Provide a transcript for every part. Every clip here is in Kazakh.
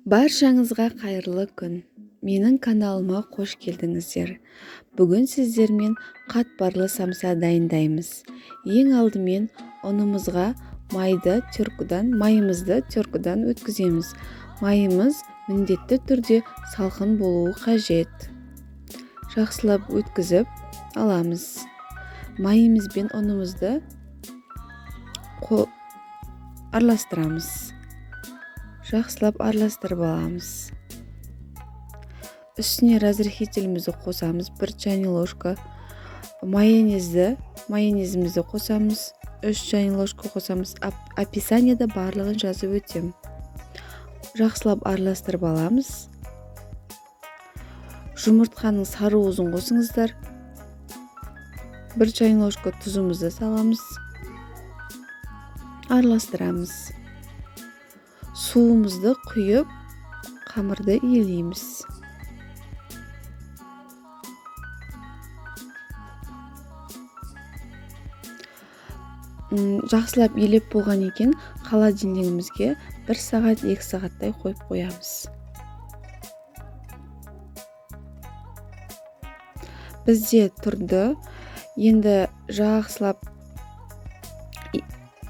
Баршаңызға қайырлы күн. Менің каналыма қош келдіңіздер. Бүгін сіздермен қатпарлы самса дайындаймыз. Ең алдымен ұнымызға майымызды теркудан өткіземіз. Майымыз міндетті түрде салқын болуы қажет. Жақсылап өткізіп аламыз. Майымыз бен ұнымызды араластырамыз. Жақсылап араластырып аламыз. Үстіне разрыхителімізді қосамыз. 1 чайный ложка майонезімізді қосамыз. 3 чайный ложка қосамыз. Описаниеда барлығын жазып өтем. Жақсылап араластырып аламыз. Жұмыртқаның сары уызын қосыңыздар. 1 чайный ложка тұзымызды саламыз. Араластырамыз. Суымызды құйып, қамырды иелейміз. Жақсылап елеп болған екен, холодильнигімізге 1 сағат 2 сағаттай қойып қоямыз. Бізде тұрды. Енді жақсылап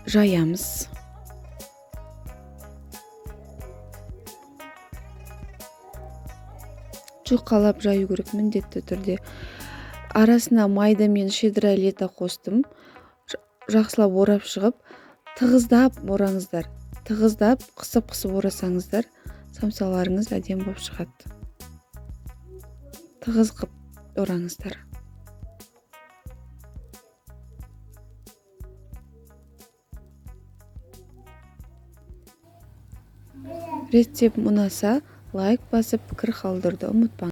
жаямыз. Жұқалап жаю керек міндетті түрде. Арасына майда мен шедра лета қостым. Жақсылап орап шығып, тығыздап ораңыздар. Тығыздап, қысып орасаңыздар, самсаларыңыз әдем болып шығады. Тығыз қып ораңыздар. Рецепт ұнаса, лайк басып, пікір қалдыруды ұмытпаңыз.